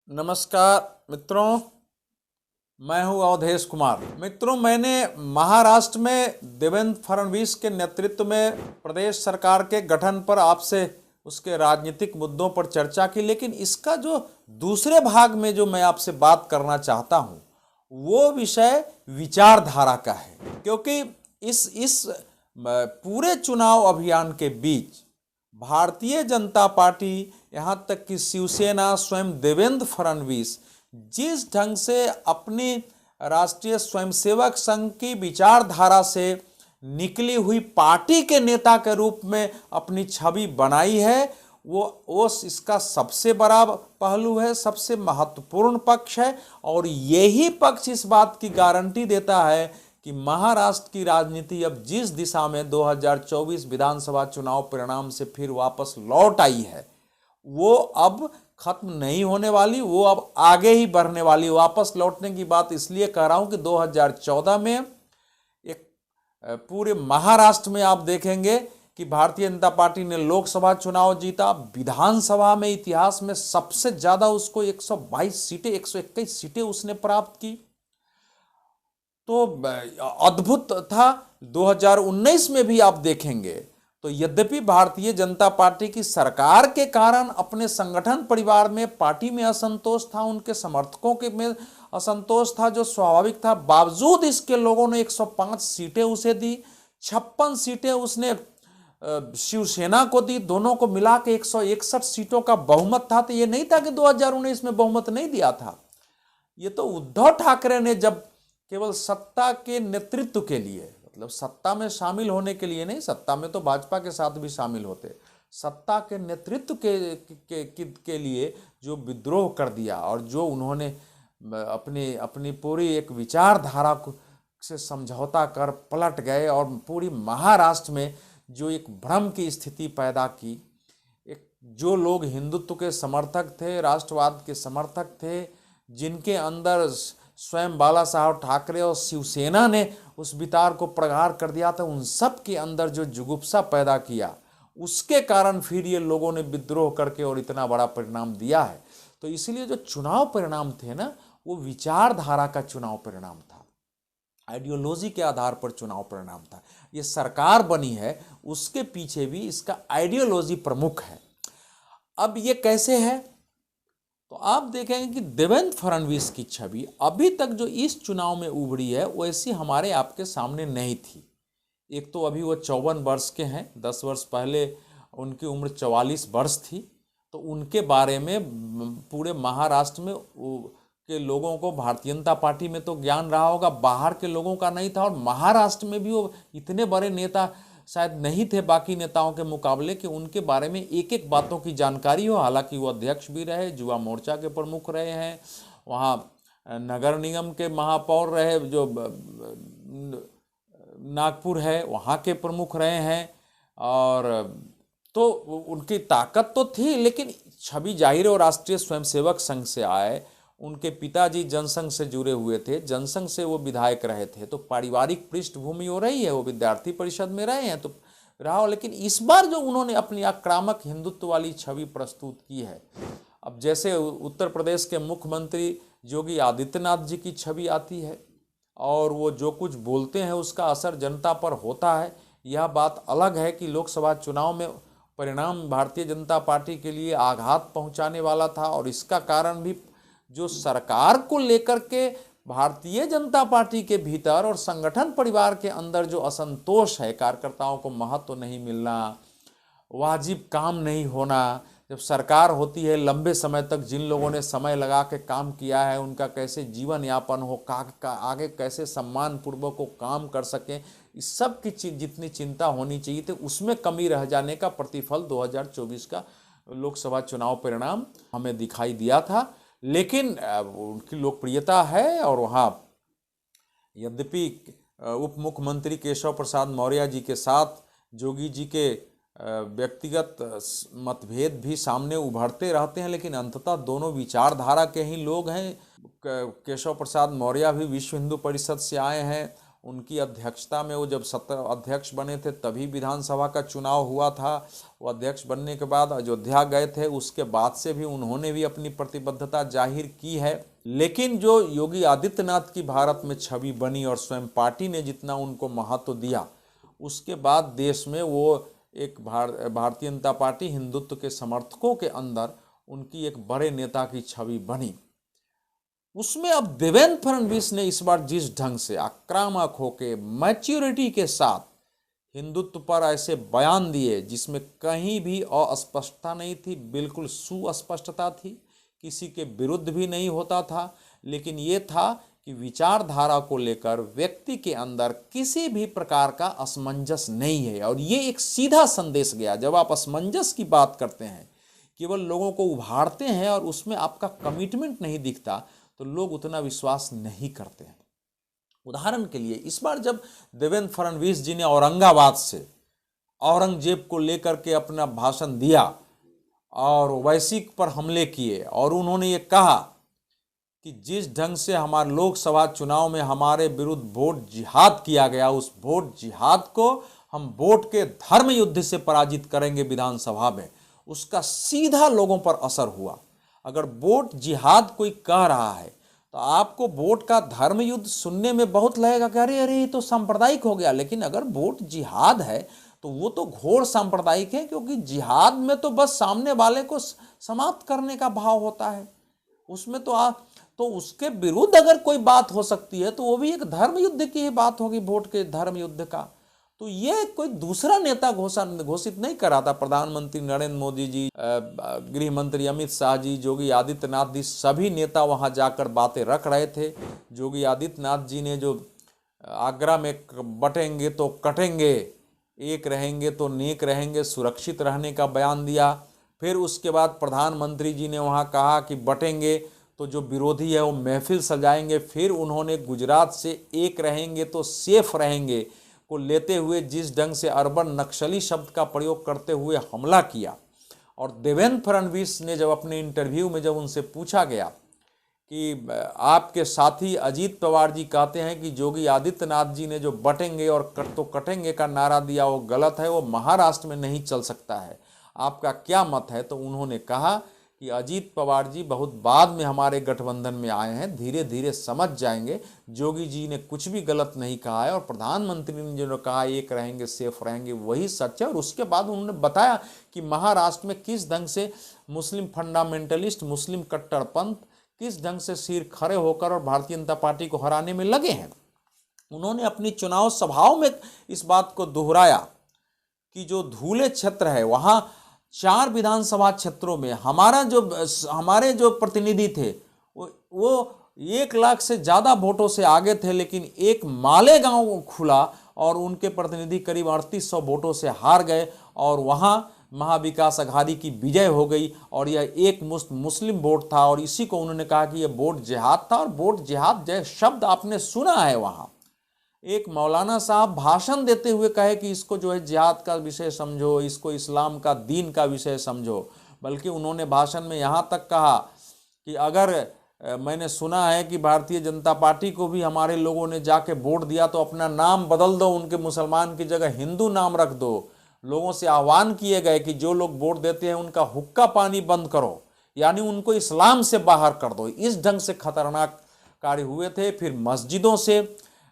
नमस्कार मित्रों, मैं हूं अवधेश कुमार। मित्रों, मैंने महाराष्ट्र में देवेंद्र फडणवीस के नेतृत्व में प्रदेश सरकार के गठन पर आपसे उसके राजनीतिक मुद्दों पर चर्चा की, लेकिन इसका जो दूसरे भाग में जो मैं आपसे बात करना चाहता हूं वो विषय विचारधारा का है। क्योंकि इस पूरे चुनाव अभियान के बीच भारतीय जनता पार्टी, यहाँ तक कि शिवसेना, स्वयं देवेंद्र फडणवीस जिस ढंग से अपनी राष्ट्रीय स्वयंसेवक संघ की विचारधारा से निकली हुई पार्टी के नेता के रूप में अपनी छवि बनाई है, वो इसका सबसे बड़ा पहलू है, सबसे महत्वपूर्ण पक्ष है। और यही पक्ष इस बात की गारंटी देता है कि महाराष्ट्र की राजनीति अब जिस दिशा में 2024 विधानसभा चुनाव परिणाम से फिर वापस लौट आई है, वो अब खत्म नहीं होने वाली, वो अब आगे ही बढ़ने वाली। वापस लौटने की बात इसलिए कह रहा हूं कि 2014 में एक पूरे महाराष्ट्र में आप देखेंगे कि भारतीय जनता पार्टी ने लोकसभा चुनाव जीता, विधानसभा में इतिहास में सबसे ज्यादा उसको 122 सीटें, 121 सीटें उसने प्राप्त की। तो अद्भुत था। 2019 में भी आप देखेंगे तो यद्यपि भारतीय जनता पार्टी की सरकार के कारण अपने संगठन परिवार में, पार्टी में असंतोष था, उनके समर्थकों के में असंतोष था, जो स्वाभाविक था, बावजूद इसके लोगों ने 105 सीटें उसे दी। 56 सीटें उसने शिवसेना को दी। दोनों को मिला के 161 सीटों का बहुमत था। तो ये नहीं था कि 2019 में बहुमत नहीं दिया था। ये तो उद्धव ठाकरे ने जब केवल सत्ता के नेतृत्व के लिए, मतलब सत्ता में शामिल होने के लिए नहीं, सत्ता में तो भाजपा के साथ भी शामिल होते, सत्ता के नेतृत्व के लिए जो विद्रोह कर दिया और जो उन्होंने अपनी पूरी एक विचारधारा से समझौता कर पलट गए और पूरी महाराष्ट्र में जो एक भ्रम की स्थिति पैदा की, एक जो लोग हिंदुत्व के समर्थक थे, राष्ट्रवाद के समर्थक थे, जिनके अंदर स्वयं बाला साहब ठाकरे और शिवसेना ने उस विचार को प्रगाढ़ कर दिया था, उन सब के अंदर जो जुगुप्सा पैदा किया, उसके कारण फिर ये लोगों ने विद्रोह करके और इतना बड़ा परिणाम दिया है। तो इसलिए जो चुनाव परिणाम थे ना, वो विचारधारा का चुनाव परिणाम था, आइडियोलॉजी के आधार पर चुनाव परिणाम था। ये सरकार बनी है, उसके पीछे भी इसका आइडियोलॉजी प्रमुख है। अब ये कैसे है, तो आप देखेंगे कि देवेंद्र फडणवीस की छवि अभी तक जो इस चुनाव में उभरी है, वैसी हमारे आपके सामने नहीं थी। एक तो अभी वो 54 वर्ष के हैं, 10 वर्ष पहले उनकी उम्र 44 वर्ष थी। तो उनके बारे में पूरे महाराष्ट्र में के लोगों को, भारतीय जनता पार्टी में तो ज्ञान रहा होगा, बाहर के लोगों का नहीं था। और महाराष्ट्र में भी वो इतने बड़े नेता शायद नहीं थे बाकी नेताओं के मुकाबले कि उनके बारे में एक एक बातों की जानकारी हो। हालांकि वो अध्यक्ष भी रहे, युवा मोर्चा के प्रमुख रहे हैं, वहाँ नगर निगम के महापौर रहे, जो नागपुर है वहाँ के प्रमुख रहे हैं। और तो उनकी ताकत तो थी, लेकिन छवि जाहिर और राष्ट्रीय स्वयंसेवक संघ से आए। उनके पिताजी जनसंघ से जुड़े हुए थे, जनसंघ से वो विधायक रहे थे, तो पारिवारिक पृष्ठभूमि हो रही है, वो विद्यार्थी परिषद में रहे हैं तो रहा। लेकिन इस बार जो उन्होंने अपनी आक्रामक हिंदुत्व वाली छवि प्रस्तुत की है, अब जैसे उत्तर प्रदेश के मुख्यमंत्री योगी आदित्यनाथ जी की छवि आती है और वो जो कुछ बोलते हैं उसका असर जनता पर होता है। यह बात अलग है कि लोकसभा चुनाव में परिणाम भारतीय जनता पार्टी के लिए आघात पहुंचाने वाला था, और इसका कारण भी जो सरकार को लेकर के भारतीय जनता पार्टी के भीतर और संगठन परिवार के अंदर जो असंतोष है, कार्यकर्ताओं को महत्व नहीं मिलना, वाजिब काम नहीं होना। जब सरकार होती है, लंबे समय तक जिन लोगों ने समय लगा के काम किया है, उनका कैसे जीवन यापन हो, आगे कैसे सम्मान पूर्वक को काम कर सकें, इस सब की जितनी चिंता होनी चाहिए थी, उसमें कमी रह जाने का प्रतिफल 2024 का लोकसभा चुनाव परिणाम हमें दिखाई दिया था। लेकिन उनकी लोकप्रियता है, और वहाँ यद्यपि उप मुख्यमंत्री केशव प्रसाद मौर्य जी के साथ योगी जी के व्यक्तिगत मतभेद भी सामने उभरते रहते हैं, लेकिन अंततः दोनों विचारधारा के ही लोग हैं। केशव प्रसाद मौर्य भी विश्व हिंदू परिषद से आए हैं, उनकी अध्यक्षता में वो जब सत्र अध्यक्ष बने थे तभी विधानसभा का चुनाव हुआ था। वो अध्यक्ष बनने के बाद अयोध्या गए थे, उसके बाद से भी उन्होंने भी अपनी प्रतिबद्धता जाहिर की है। लेकिन जो योगी आदित्यनाथ की भारत में छवि बनी और स्वयं पार्टी ने जितना उनको महत्व दिया, उसके बाद देश में वो एक भारतीय जनता पार्टी हिंदुत्व के समर्थकों के अंदर उनकी एक बड़े नेता की छवि बनी। उसमें अब देवेंद्र फडणवीस ने इस बार जिस ढंग से आक्रामक होके मैच्योरिटी के साथ हिंदुत्व पर ऐसे बयान दिए जिसमें कहीं भी अस्पष्टता नहीं थी, बिल्कुल सुस्पष्टता थी, किसी के विरुद्ध भी नहीं होता था, लेकिन ये था कि विचारधारा को लेकर व्यक्ति के अंदर किसी भी प्रकार का असमंजस नहीं है। और ये एक सीधा संदेश गया। जब आप असमंजस की बात करते हैं, केवल लोगों को उभारते हैं और उसमें आपका कमिटमेंट नहीं दिखता, तो लोग उतना विश्वास नहीं करते हैं। उदाहरण के लिए इस बार जब देवेंद्र फडणवीस जी ने औरंगाबाद से औरंगजेब को लेकर के अपना भाषण दिया और वैश्विक पर हमले किए और उन्होंने ये कहा कि जिस ढंग से हमारे लोकसभा चुनाव में हमारे विरुद्ध वोट जिहाद किया गया, उस वोट जिहाद को हम वोट के धर्म युद्ध से पराजित करेंगे विधानसभा में, उसका सीधा लोगों पर असर हुआ। अगर वोट जिहाद कोई कह रहा है तो आपको वोट का धर्म युद्ध सुनने में बहुत लगेगा कि अरे अरे ये तो सांप्रदायिक हो गया। लेकिन अगर वोट जिहाद है तो वो तो घोर सांप्रदायिक है, क्योंकि जिहाद में तो बस सामने वाले को समाप्त करने का भाव होता है। उसमें तो उसके विरुद्ध अगर कोई बात हो सकती है तो वो भी एक धर्म युद्ध की ही बात होगी, वोट के धर्म युद्ध का। तो ये कोई दूसरा नेता घोषित नहीं करा था। प्रधानमंत्री नरेंद्र मोदी जी, गृह मंत्री अमित शाह जी, योगी आदित्यनाथ जी, सभी नेता वहां जाकर बातें रख रहे थे। योगी आदित्यनाथ जी ने जो आगरा में बटेंगे तो कटेंगे, एक रहेंगे तो नेक रहेंगे, सुरक्षित रहने का बयान दिया। फिर उसके बाद प्रधानमंत्री जी ने वहां कहा कि बटेंगे तो जो विरोधी है वो महफिल सजाएंगे। फिर उन्होंने गुजरात से एक रहेंगे तो सेफ रहेंगे को लेते हुए जिस ढंग से अर्बन नक्सली शब्द का प्रयोग करते हुए हमला किया। और देवेंद्र फडणवीस ने जब अपने इंटरव्यू में जब उनसे पूछा गया कि आपके साथी अजीत पवार जी कहते हैं कि योगी आदित्यनाथ जी ने जो बटेंगे और तो कटेंगे का नारा दिया वो गलत है, वो महाराष्ट्र में नहीं चल सकता है, आपका क्या मत है? तो उन्होंने कहा कि अजीत पवार जी बहुत बाद में हमारे गठबंधन में आए हैं, धीरे धीरे समझ जाएंगे। योगी जी ने कुछ भी गलत नहीं कहा है और प्रधानमंत्री ने जो कहा एक रहेंगे सेफ रहेंगे वही सच है। और उसके बाद उन्होंने बताया कि महाराष्ट्र में किस ढंग से मुस्लिम फंडामेंटलिस्ट, मुस्लिम कट्टरपंथ किस ढंग से सिर खड़े होकर और भारतीय जनता पार्टी को हराने में लगे हैं। उन्होंने अपनी चुनाव सभाओं में इस बात को दोहराया कि जो धूले क्षेत्र है वहाँ 4 विधानसभा क्षेत्रों में हमारे जो प्रतिनिधि थे वो 1 लाख से ज़्यादा वोटों से आगे थे, लेकिन एक मालेगांव खुला और उनके प्रतिनिधि करीब 3800 वोटों से हार गए और वहाँ महाविकास अघाड़ी की विजय हो गई। और यह एक मुस्लिम वोट था और इसी को उन्होंने कहा कि यह वोट जिहाद था। और वोट जिहाद जय शब्द आपने सुना है। वहाँ एक मौलाना साहब भाषण देते हुए कहे कि इसको जो है जिहाद का विषय समझो, इसको इस्लाम का दीन का विषय समझो। बल्कि उन्होंने भाषण में यहाँ तक कहा कि अगर मैंने सुना है कि भारतीय जनता पार्टी को भी हमारे लोगों ने जाके वोट दिया तो अपना नाम बदल दो, उनके मुसलमान की जगह हिंदू नाम रख दो। लोगों से आह्वान किए गए कि जो लोग वोट देते हैं उनका हुक्का पानी बंद करो, यानी उनको इस्लाम से बाहर कर दो। इस ढंग से खतरनाक कार्य हुए थे। फिर मस्जिदों से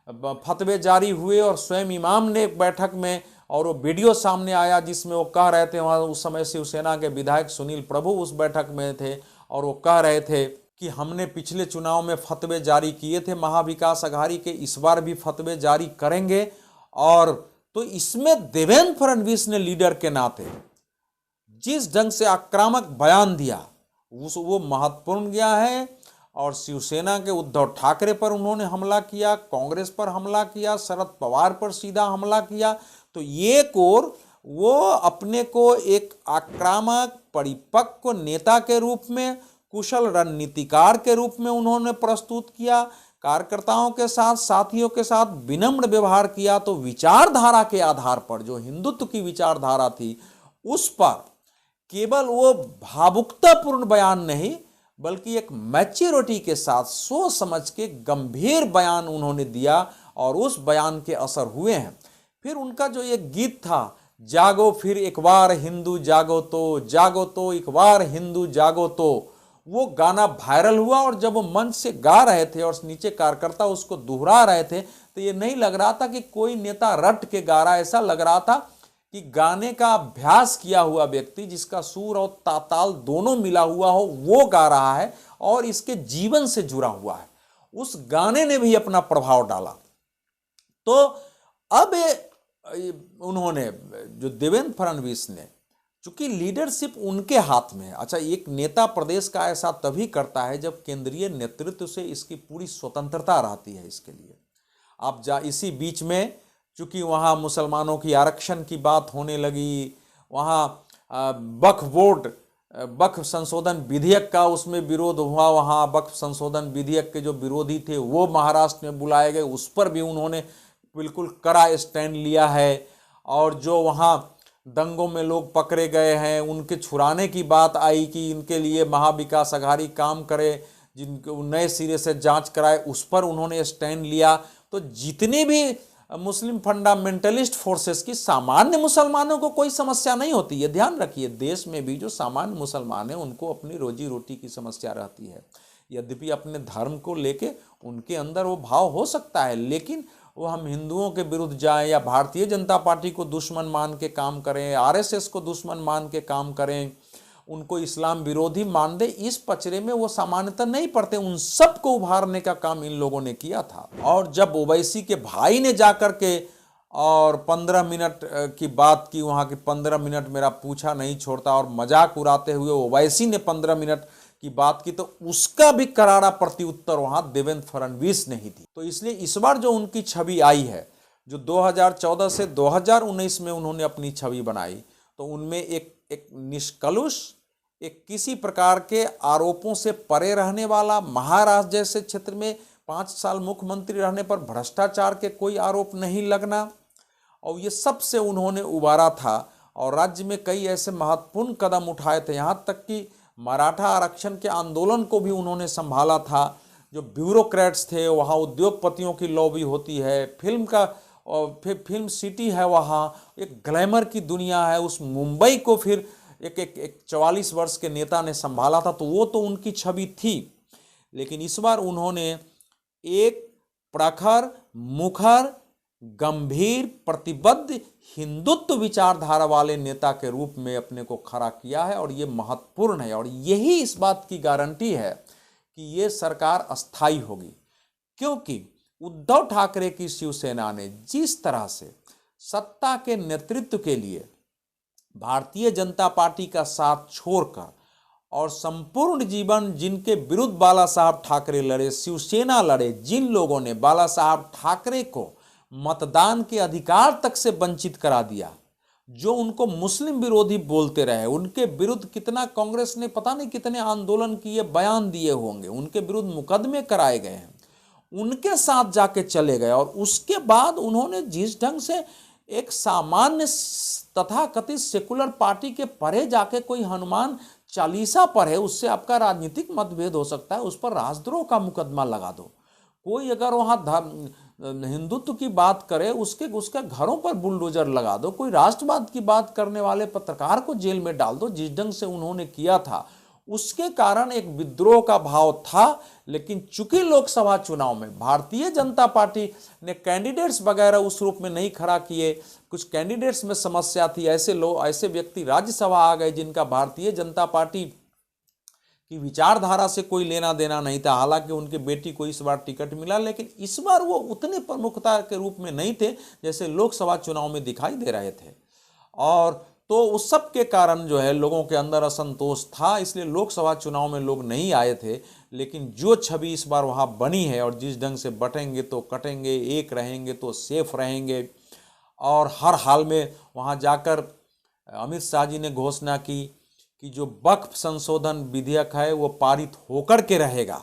फतवे जारी हुए और स्वयं इमाम ने एक बैठक में, और वो वीडियो सामने आया जिसमें वो कह रहे थे, वहाँ उस समय शिवसेना के विधायक सुनील प्रभु उस बैठक में थे और वो कह रहे थे कि हमने पिछले चुनाव में फतवे जारी किए थे महाविकास अघाड़ी के, इस बार भी फतवे जारी करेंगे। और तो इसमें देवेंद्र फडणवीस ने लीडर के नाते जिस ढंग से आक्रामक बयान दिया वो महत्वपूर्ण गया है। और शिवसेना के उद्धव ठाकरे पर उन्होंने हमला किया, कांग्रेस पर हमला किया, शरद पवार पर सीधा हमला किया। तो एक और वो अपने को एक आक्रामक परिपक्व नेता के रूप में, कुशल रणनीतिकार के रूप में उन्होंने प्रस्तुत किया। कार्यकर्ताओं के साथ, साथियों के साथ विनम्र व्यवहार किया। तो विचारधारा के आधार पर, जो हिंदुत्व की विचारधारा थी, उस पर केवल वो भावुकतापूर्ण बयान नहीं बल्कि एक मैच्योरिटी के साथ सोच समझ के गंभीर बयान उन्होंने दिया। और उस बयान के असर हुए हैं। फिर उनका जो एक गीत था, जागो फिर एक बार हिंदू जागो तो एक बार हिंदू जागो तो, वो गाना वायरल हुआ। और जब वो मंच से गा रहे थे और नीचे कार्यकर्ता उसको दोहरा रहे थे, तो ये नहीं लग रहा था कि कोई नेता रट के गा रहा है, ऐसा लग रहा था कि गाने का अभ्यास किया हुआ व्यक्ति, जिसका सुर और ताल दोनों मिला हुआ हो, वो गा रहा है और इसके जीवन से जुड़ा हुआ है। उस गाने ने भी अपना प्रभाव डाला। तो अब उन्होंने, जो देवेंद्र फडणवीस ने, चूंकि लीडरशिप उनके हाथ में है। अच्छा, एक नेता प्रदेश का ऐसा तभी करता है जब केंद्रीय नेतृत्व से इसकी पूरी स्वतंत्रता रहती है। इसके लिए आप इसी बीच में, चूंकि वहाँ मुसलमानों की आरक्षण की बात होने लगी, वहाँ वक्फ संशोधन विधेयक का उसमें विरोध हुआ, वहाँ वक्फ संशोधन विधेयक के जो विरोधी थे वो महाराष्ट्र में बुलाए गए, उस पर भी उन्होंने बिल्कुल कड़ा स्टैंड लिया है। और जो वहाँ दंगों में लोग पकड़े गए हैं, उनके छुड़ाने की बात आई कि इनके लिए महाविकास अघाड़ी काम करे, जिनको नए सिरे से जांच कराए, उस पर उन्होंने स्टैंड लिया। तो जितनी भी मुस्लिम फंडामेंटलिस्ट फोर्सेस की, सामान्य मुसलमानों को कोई समस्या नहीं होती। ये ध्यान रखिए, देश में भी जो सामान्य मुसलमान हैं उनको अपनी रोजी रोटी की समस्या रहती है। यद्यपि अपने धर्म को लेके उनके अंदर वो भाव हो सकता है, लेकिन वो हम हिंदुओं के विरुद्ध जाएं या भारतीय जनता पार्टी को दुश्मन मान के काम करें, आरएसएस को दुश्मन मान के काम करें, उनको इस्लाम विरोधी मान दे, इस पचड़े में वो सामान्यतः नहीं पड़ते। उन सब को उभारने का काम इन लोगों ने किया था। और जब ओवैसी के भाई ने जाकर के और 15 मिनट की बात की, वहाँ की 15 मिनट मेरा पूछा नहीं छोड़ता, और मजाक उड़ाते हुए ओवैसी ने 15 मिनट की बात की, तो उसका भी करारा प्रत्युत्तर वहां देवेंद्र फडणवीस ने ही दी। तो इसलिए इस बार जो उनकी छवि आई है, जो 2014 से 2019 में उन्होंने अपनी छवि बनाई, तो उनमें एक निष्कलुष, एक किसी प्रकार के आरोपों से परे रहने वाला, महाराष्ट्र जैसे क्षेत्र में 5 साल मुख्यमंत्री रहने पर भ्रष्टाचार के कोई आरोप नहीं लगना, और ये सबसे उन्होंने उबारा था। और राज्य में कई ऐसे महत्वपूर्ण कदम उठाए थे, यहाँ तक कि मराठा आरक्षण के आंदोलन को भी उन्होंने संभाला था। जो ब्यूरोक्रेट्स थे, वहाँ उद्योगपतियों की लॉबी होती है, फिल्म सिटी है, वहाँ एक ग्लैमर की दुनिया है, उस मुंबई को फिर एक 44 वर्ष के नेता ने संभाला था। तो वो तो उनकी छवि थी। लेकिन इस बार उन्होंने एक प्रखर, मुखर, गंभीर, प्रतिबद्ध हिंदुत्व विचारधारा वाले नेता के रूप में अपने को खड़ा किया है, और ये महत्वपूर्ण है। और यही इस बात की गारंटी है कि ये सरकार अस्थायी होगी, क्योंकि उद्धव ठाकरे की शिवसेना ने जिस तरह से सत्ता के नेतृत्व के लिए भारतीय जनता पार्टी का साथ छोड़कर और संपूर्ण जीवन जिनके विरुद्ध बाला साहब ठाकरे लड़े, शिवसेना लड़े, जिन लोगों ने बाला साहब ठाकरे को मतदान के अधिकार तक से वंचित करा दिया, जो उनको मुस्लिम विरोधी बोलते रहे, उनके विरुद्ध कितना कांग्रेस ने पता नहीं कितने आंदोलन किए, बयान दिए होंगे, उनके विरुद्ध मुकदमे कराए गए हैं, उनके साथ जाके चले गए। और उसके बाद उन्होंने जिस ढंग से एक सामान्य तथाकथित सेकुलर पार्टी के परे जाके कोई हनुमान चालीसा पढ़े, उससे आपका राजनीतिक मतभेद हो सकता है, उस पर राजद्रोह का मुकदमा लगा दो। कोई अगर वहाँ हिंदुत्व की बात करे, उसके घरों पर बुलडोजर लगा दो। कोई राष्ट्रवाद की बात करने वाले पत्रकार को जेल में डाल दो। जिस ढंग से उन्होंने किया था, उसके कारण एक विद्रोह का भाव था। लेकिन चूंकि लोकसभा चुनाव में भारतीय जनता पार्टी ने कैंडिडेट्स वगैरह उस रूप में नहीं खड़ा किए, कुछ कैंडिडेट्स में समस्या थी, ऐसे व्यक्ति राज्यसभा आ गए जिनका भारतीय जनता पार्टी की विचारधारा से कोई लेना देना नहीं था। हालांकि उनके बेटी को इस बार टिकट मिला, लेकिन इस बार वो उतने प्रमुखता के रूप में नहीं थे जैसे लोकसभा चुनाव में दिखाई दे रहे थे। और तो उस सब के कारण जो है लोगों के अंदर असंतोष था, इसलिए लोकसभा चुनाव में लोग नहीं आए थे। लेकिन जो छवि इस बार वहाँ बनी है, और जिस ढंग से बटेंगे तो कटेंगे, एक रहेंगे तो सेफ रहेंगे, और हर हाल में वहाँ जाकर अमित शाह जी ने घोषणा की कि जो वक्फ संशोधन विधेयक है वो पारित होकर के रहेगा।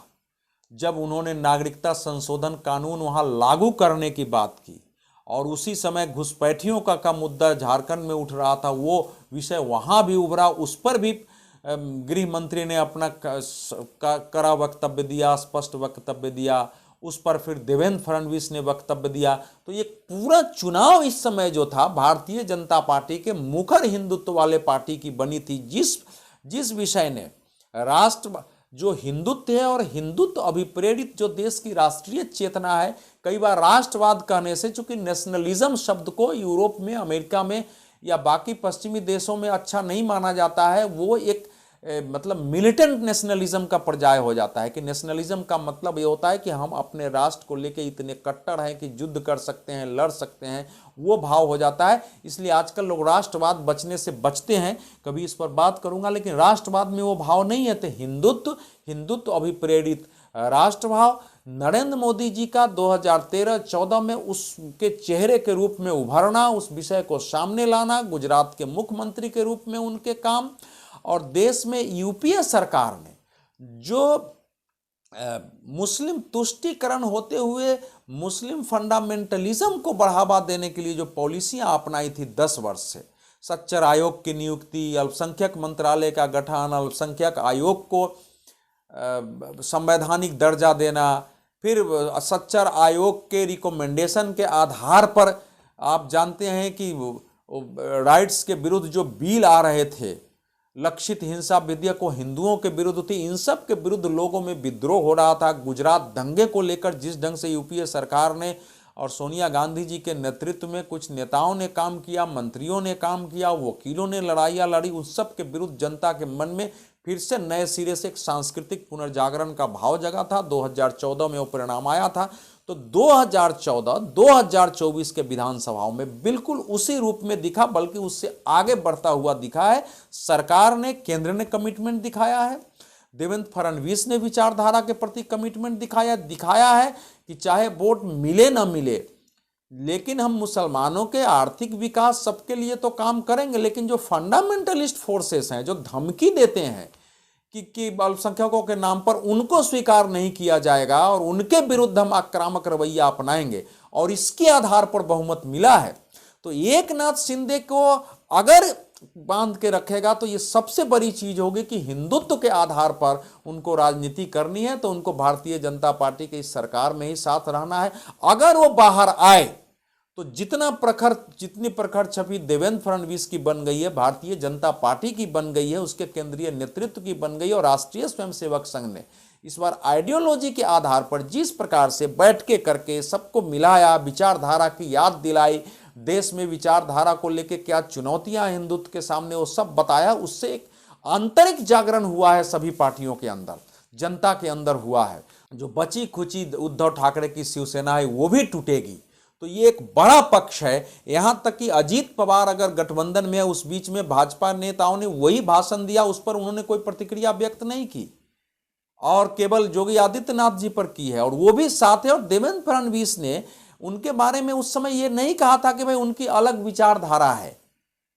जब उन्होंने नागरिकता संशोधन कानून वहाँ लागू करने की बात की, और उसी समय घुसपैठियों का मुद्दा झारखंड में उठ रहा था, वो विषय वहाँ भी उभरा, उस पर भी गृह मंत्री ने अपना कड़ा वक्तव्य दिया, स्पष्ट वक्तव्य दिया। उस पर फिर देवेंद्र फडणवीस ने वक्तव्य दिया। तो ये पूरा चुनाव इस समय जो था भारतीय जनता पार्टी के मुखर हिंदुत्व वाले पार्टी की बनी थी, जिस विषय ने राष्ट्र जो हिंदुत्व है और हिंदुत्व अभिप्रेरित जो देश की राष्ट्रीय चेतना है, कई बार राष्ट्रवाद कहने से, चूंकि नेशनलिज्म शब्द को यूरोप में, अमेरिका में या बाकी पश्चिमी देशों में अच्छा नहीं माना जाता है, वो एक मतलब मिलिटेंट नेशनलिज्म का पर्याय हो जाता है कि नेशनलिज्म का मतलब ये होता है कि हम अपने राष्ट्र को लेकर इतने कट्टर हैं कि युद्ध कर सकते हैं, लड़ सकते हैं, वो भाव हो जाता है। इसलिए आजकल लोग राष्ट्रवाद बचने से बचते हैं, कभी इस पर बात करूंगा, लेकिन राष्ट्रवाद में वो भाव नहीं है। तो हिंदुत्व अभिप्रेरित राष्ट्रभाव नरेंद्र मोदी जी का 2013-14 में उसके चेहरे के रूप में उभरना, उस विषय को सामने लाना, गुजरात के मुख्यमंत्री के रूप में उनके काम, और देश में यूपीए सरकार ने जो मुस्लिम तुष्टीकरण होते हुए मुस्लिम फंडामेंटलिज्म को बढ़ावा देने के लिए जो पॉलिसियां अपनाई थी 10 वर्ष से, सच्चर आयोग की नियुक्ति, अल्पसंख्यक मंत्रालय का गठन, अल्पसंख्यक आयोग को संवैधानिक दर्जा देना, फिर सच्चर आयोग के रिकमेंडेशन के आधार पर आप जानते हैं कि राइट्स के विरुद्ध जो बिल आ रहे थे, लक्षित हिंसा विधेयक को हिंदुओं के विरुद्ध थी, इन सब के विरुद्ध लोगों में विद्रोह हो रहा था। गुजरात दंगे को लेकर जिस ढंग से यूपीए सरकार ने और सोनिया गांधी जी के नेतृत्व में कुछ नेताओं ने काम किया, मंत्रियों ने काम किया, वकीलों ने लड़ाइयाँ लड़ी, उस सब के विरुद्ध जनता के मन में फिर से नए सिरे से एक सांस्कृतिक पुनर्जागरण का भाव जगा था। 2014 में वो परिणाम आया था। तो 2014-2024 के विधानसभाओं में बिल्कुल उसी रूप में दिखा, बल्कि उससे आगे बढ़ता हुआ दिखा है। सरकार ने, केंद्र ने कमिटमेंट दिखाया है, देवेंद्र फडणवीस ने विचारधारा के प्रति कमिटमेंट दिखाया है कि चाहे वोट मिले ना मिले, लेकिन हम मुसलमानों के आर्थिक विकास सबके लिए तो काम करेंगे, लेकिन जो फंडामेंटलिस्ट फोर्सेस हैं, जो धमकी देते हैं कि अल्पसंख्यकों के नाम पर, उनको स्वीकार नहीं किया जाएगा और उनके विरुद्ध हम आक्रामक रवैया अपनाएंगे, और इसके आधार पर बहुमत मिला है। तो एकनाथ शिंदे को अगर बांध के रखेगा तो ये सबसे बड़ी चीज होगी कि हिंदुत्व के आधार पर उनको राजनीति करनी है, तो उनको भारतीय जनता पार्टी की इस सरकार में ही साथ रहना है। अगर वो बाहर आए तो जितनी प्रखर छवि देवेंद्र फडणवीस की बन गई है, भारतीय जनता पार्टी की बन गई है, उसके केंद्रीय नेतृत्व की बन गई है, और राष्ट्रीय स्वयंसेवक संघ ने इस बार आइडियोलॉजी के आधार पर जिस प्रकार से बैठ के करके सबको मिलाया, विचारधारा की याद दिलाई, देश में विचारधारा को लेकर क्या चुनौतियां हिंदुत्व के सामने, वो सब बताया, उससे एक आंतरिक जागरण हुआ है सभी पार्टियों के अंदर, जनता के अंदर हुआ है। जो बची खुची उद्धव ठाकरे की शिवसेना है वो भी टूटेगी। तो ये एक बड़ा पक्ष है। यहां तक कि अजीत पवार अगर गठबंधन में है, उस बीच में भाजपा नेताओं ने वही भाषण दिया, उस पर उन्होंने कोई प्रतिक्रिया व्यक्त नहीं की, और केवल योगी आदित्यनाथ जी पर की है, और वो भी साथ है। और देवेंद्र फडणवीस ने उनके बारे में उस समय ये नहीं कहा था कि भाई उनकी अलग विचारधारा है।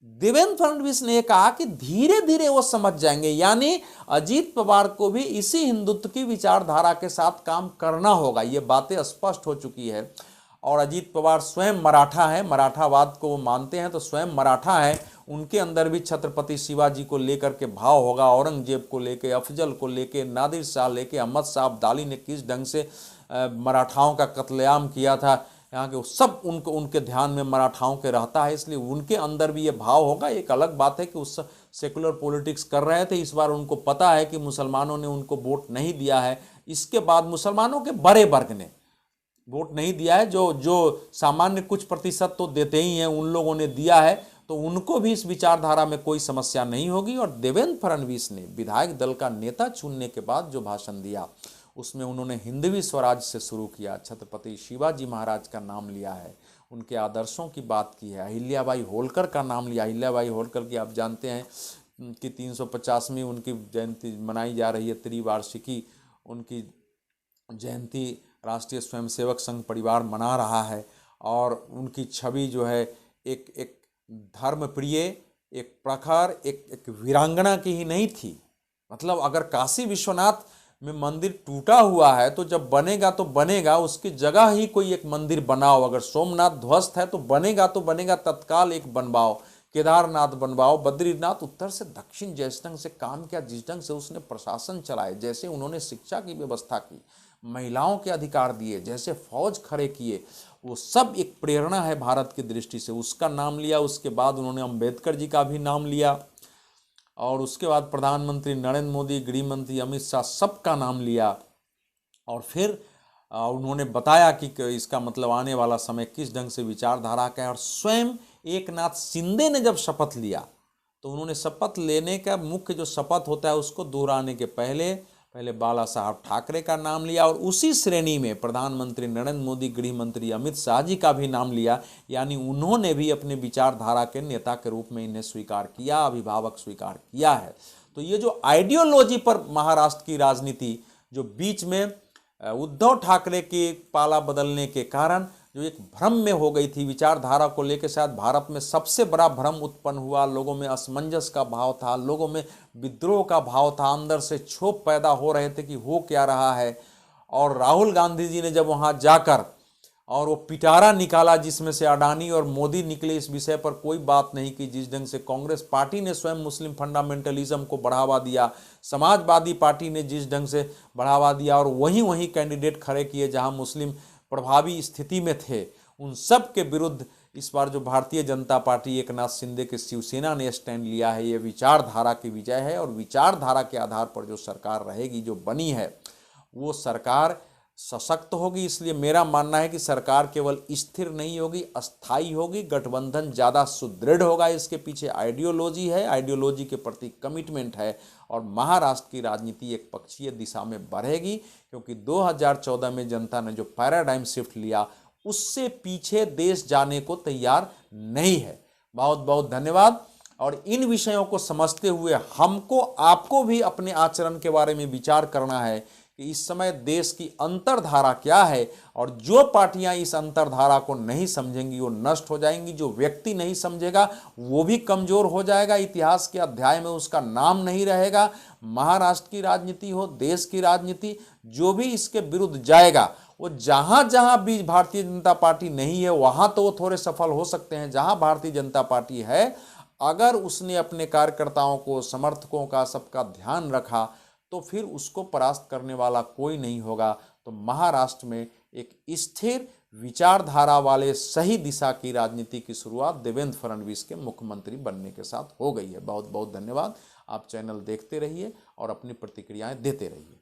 देवेंद्र फडणवीस ने कहा कि धीरे धीरे वो समझ जाएंगे, यानी अजीत पवार को भी इसी हिंदुत्व की विचारधारा के साथ काम करना होगा। ये बातें स्पष्ट हो चुकी है। और अजीत पवार स्वयं मराठा है, मराठावाद को वो मानते हैं, तो स्वयं मराठा है, उनके अंदर भी छत्रपति शिवाजी को लेकर के भाव होगा, औरंगजेब को लेके, अफजल को लेके, नादिर शाह लेके, अहमद शाह अब्दाली ने किस ढंग से मराठाओं का कत्लेआम किया था, यहाँ के सब उनके ध्यान में मराठाओं के रहता है, इसलिए उनके अंदर भी ये भाव होगा। एक अलग बात है कि उस सेकुलर पॉलिटिक्स कर रहे थे, इस बार उनको पता है कि मुसलमानों ने उनको वोट नहीं दिया है। इसके बाद मुसलमानों के बड़े वर्ग ने वोट नहीं दिया है, जो सामान्य कुछ प्रतिशत तो देते ही हैं, उन लोगों ने दिया है, तो उनको भी इस विचारधारा में कोई समस्या नहीं होगी। और देवेंद्र फडणवीस ने विधायक दल का नेता चुनने के बाद जो भाषण दिया, उसमें उन्होंने हिंदवी स्वराज से शुरू किया, छत्रपति शिवाजी महाराज का नाम लिया है, उनके आदर्शों की बात की है, अहिल्याबाई होलकर का नाम लिया। अहिल्याबाई होलकर की आप जानते हैं कि 350वीं उनकी जयंती मनाई जा रही है, त्रिवार्षिकी उनकी जयंती राष्ट्रीय स्वयंसेवक संघ परिवार मना रहा है। और उनकी छवि जो है एक धर्मप्रिय, एक प्रखर, एक वीरांगना की ही नहीं थी। मतलब अगर काशी विश्वनाथ में मंदिर टूटा हुआ है तो जब बनेगा तो बनेगा, उसकी जगह ही कोई एक मंदिर बनाओ। अगर सोमनाथ ध्वस्त है तो बनेगा तत्काल एक बनवाओ, केदारनाथ बनवाओ, बद्रीनाथ। उत्तर से दक्षिण जिस ढंग से काम किया, जिस ढंग से उसने प्रशासन चलाए, जैसे उन्होंने शिक्षा की व्यवस्था की, महिलाओं के अधिकार दिए, जैसे फौज खड़े किए, वो सब एक प्रेरणा है भारत की दृष्टि से। उसका नाम लिया, उसके बाद उन्होंने अंबेडकर जी का भी नाम लिया, और उसके बाद प्रधानमंत्री नरेंद्र मोदी, गृह मंत्री अमित शाह, सबका नाम लिया। और फिर उन्होंने बताया कि इसका मतलब आने वाला समय किस ढंग से विचारधारा का है। और स्वयं एकनाथ शिंदे ने जब शपथ लिया तो उन्होंने शपथ लेने का मुख्य जो शपथ होता है उसको दोहराने के पहले बाला साहब ठाकरे का नाम लिया, और उसी श्रेणी में प्रधानमंत्री नरेंद्र मोदी, गृह मंत्री अमित शाह जी का भी नाम लिया। यानी उन्होंने भी अपने विचारधारा के नेता के रूप में इन्हें स्वीकार किया, अभिभावक स्वीकार किया है। तो ये जो आइडियोलॉजी पर महाराष्ट्र की राजनीति, जो बीच में उद्धव ठाकरे के पाला बदलने के कारण जो एक भ्रम में हो गई थी विचारधारा को लेकर, शायद भारत में सबसे बड़ा भ्रम उत्पन्न हुआ। लोगों में असमंजस का भाव था, लोगों में विद्रोह का भाव था, अंदर से क्षोभ पैदा हो रहे थे कि हो क्या रहा है। और राहुल गांधी जी ने जब वहां जाकर और वो पिटारा निकाला जिसमें से अडानी और मोदी निकले, इस विषय पर कोई बात नहीं की। जिस ढंग से कांग्रेस पार्टी ने स्वयं मुस्लिम फंडामेंटलिज्म को बढ़ावा दिया, समाजवादी पार्टी ने जिस ढंग से बढ़ावा दिया और वहीं कैंडिडेट खड़े किए जहां मुस्लिम प्रभावी स्थिति में थे, उन सब के विरुद्ध इस बार जो भारतीय जनता पार्टी, एकनाथ शिंदे के शिवसेना ने स्टैंड लिया है, ये विचारधारा की विजय है। और विचारधारा के आधार पर जो सरकार रहेगी, जो बनी है, वो सरकार सशक्त होगी। इसलिए मेरा मानना है कि सरकार केवल स्थिर नहीं होगी, अस्थायी होगी। गठबंधन ज़्यादा सुदृढ़ होगा, इसके पीछे आइडियोलॉजी है, आइडियोलॉजी के प्रति कमिटमेंट है। और महाराष्ट्र की राजनीति एक पक्षीय दिशा में बढ़ेगी, क्योंकि 2014 में जनता ने जो पैराडाइम शिफ्ट लिया, उससे पीछे देश जाने को तैयार नहीं है। बहुत बहुत धन्यवाद। और इन विषयों को समझते हुए हमको, आपको भी अपने आचरण के बारे में विचार करना है कि इस समय देश की अंतरधारा क्या है। और जो पार्टियां इस अंतरधारा को नहीं समझेंगी वो नष्ट हो जाएंगी। जो व्यक्ति नहीं समझेगा वो भी कमजोर हो जाएगा, इतिहास के अध्याय में उसका नाम नहीं रहेगा। महाराष्ट्र की राजनीति हो, देश की राजनीति, जो भी इसके विरुद्ध जाएगा, वो जहां जहां भी भारतीय जनता पार्टी नहीं है वहां तो वो थोड़े सफल हो सकते हैं। जहां भारतीय जनता पार्टी है, अगर उसने अपने कार्यकर्ताओं को, समर्थकों का, सबका ध्यान रखा, तो फिर उसको परास्त करने वाला कोई नहीं होगा। तो महाराष्ट्र में एक स्थिर विचारधारा वाले सही दिशा की राजनीति की शुरुआत देवेंद्र फडणवीस के मुख्यमंत्री बनने के साथ हो गई है। बहुत बहुत धन्यवाद। आप चैनल देखते रहिए और अपनी प्रतिक्रियाएं देते रहिए।